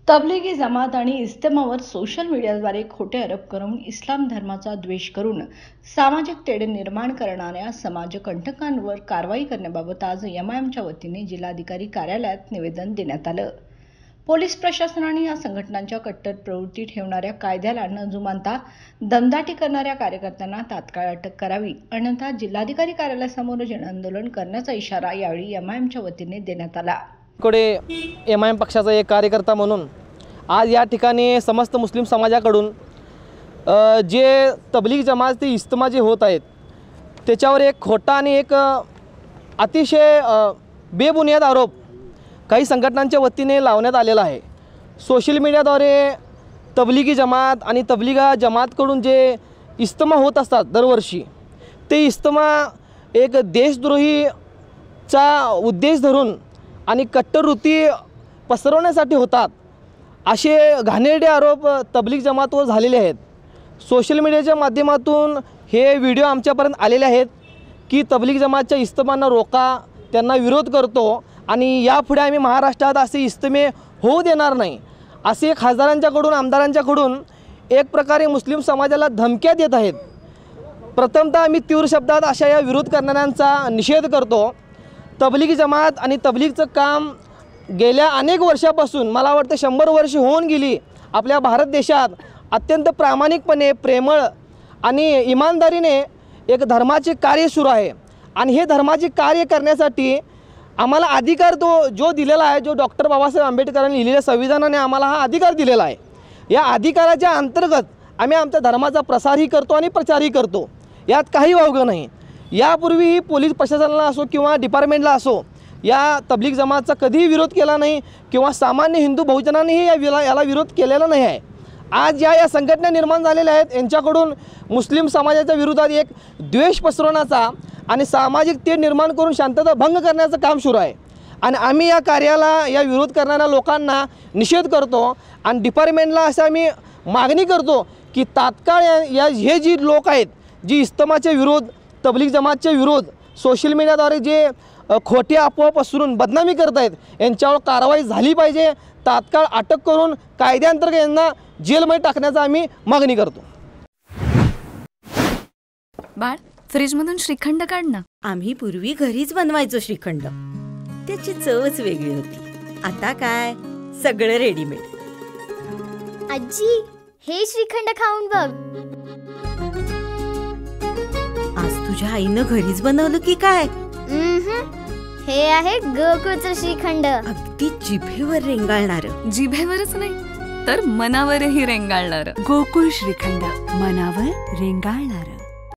तबलिगी जमात आणि इस्तेमावर सोशल मीडियाद्वारे खोटे आरोप करून इस्लाम धर्माचा द्वेष करून सामाजिक तेढ निर्माण करणाऱ्या समाजकंटकांवर कारवाई करण्याबाबत आज एमआयएमच्या वतीने जिल्हाधिकारी कार्यालयात निवेदन देण्यात आलं। पोलीस प्रशासनाने या संघटनांच्या कट्टर प्रवृत्ती ठेवणाऱ्या कायद्याला न जुमानता दमदाटी करणाऱ्या कार्यकर्त्यांना तात्काळ अटक करावी, अन्यथा जिल्हाधिकारी कार्यालयासमोर जनआंदोलन करण्याचा इशारा यावेळी एमआयएमच्या वतीने देण्यात आला। एमआयएम पक्षाचा एक कार्यकर्ता म्हणून आज या ठिकाणी समस्त मुस्लिम समाजाकडून जे तबलीग जमात ते इस्तेमा जे होत आहेत त्याच्यावर एक खोटा आणि एक अतिशय बेबुनियाद आरोप काही संघटनांच्या वतीने लावण्यात आलेला आहे। सोशल मीडियाद्वारे तबलीगी जमात आणि तबलीगा जमातकडून जे इस्तेमा होत असतात दरवर्षी, ते इस्तेमा एक देशद्रोहीचा उद्देश धरून आणि कट्टरवृत्ती पसरवण्यासाठी होतात असे घाणेरडे आरोप तबलीग जमातवर झालेले आहेत। सोशल मीडियाच्या माध्यमातून हे व्हिडिओ आमच्यापर्यंत आलेले आहेत की तबलीग जमातच्या इस्तेमांना रोका, त्यांना विरोध करतो आणि यापुढे आम्ही महाराष्ट्रात असे इस्तेमे होऊ देणार नाही असे खासदारांच्याकडून आमदारांच्याकडून एक प्रकारे मुस्लिम समाजाला धमक्या देत आहेत। प्रथमतः आम्ही तीव्र शब्दात अशा या विरोध करणाऱ्यांचा निषेध करतो। तबलीगी जमात आणि तबलीगचं काम गेल्या अनेक वर्षापासून, मला वाटतं 100 वर्ष होऊन गेली, आपल्या भारत देशात अत्यंत प्रामाणिकपणे, प्रेमळ आणि इमानदारीने एक धर्माचे कार्य सुरू आहे आणि हे धर्माचे कार्य करण्यासाठी आम्हाला अधिकार जो दिलेला आहे, जो डॉक्टर बाबासाहेब आंबेडकरांनी लिहिलेल्या संविधानाने आम्हाला हा अधिकार दिलेला आहे। या अधिकाराच्या अंतर्गत आम्ही आमच्या धर्माचा प्रसारही करतो आणि प्रचारही करतो, यात काही वावगं नाही। यापूर्वी पोलीस प्रशासनाला असो किंवा डिपार्टमेंटला असो या तबलीग जमातचा कधीही विरोध केला नाही किंवा सामान्य हिंदू बहुजनांनीही याला विरोध केलेला नाही आहे। आज या संघटना निर्माण झालेल्या आहेत, यांच्याकडून मुस्लिम समाजाच्या विरोधात एक द्वेष पसरवण्याचा आणि सामाजिक तेढ निर्माण करून शांतता भंग करण्याचं काम सुरू आहे आणि आम्ही या कार्याला, या विरोध करणाऱ्या लोकांना निषेध करतो आणि डिपार्टमेंटला असं आम्ही मागणी करतो की तात्काळ हे जी लोक आहेत, जी इस्तेमाचे विरोध, तबलीग जमातचे विरोध, सोशल मीडियाद्वारे जे खोटे अफवा पसरून बदनामी करत आहेत, यांच्यावर कारवाई झाली पाहिजे। तात्काळ अटक करून कायद्याअंतर्गत यांना जेलमध्ये टाकण्याचा आम्ही मागणी करतो। बाळ, फ्रीजमधून श्रीखंड काढ ना। आम्ही पूर्वी घरीच बनवायचो श्रीखंड, त्याची चवच वेगळी होती। आता काय सगळं रेडीमेड। आजी, हे श्रीखंड खाऊन बघ। आज तुझ्या आईनं घरीच बनवलं की काय? हे आहे गोकुळचं श्रीखंड, अगदी जिभेवर रेंगाळणारं। जिभेवरच नाही तर मनावरही रेंगाळणारं। गोकुळ श्रीखंड, मनावर रेंगाळणारं।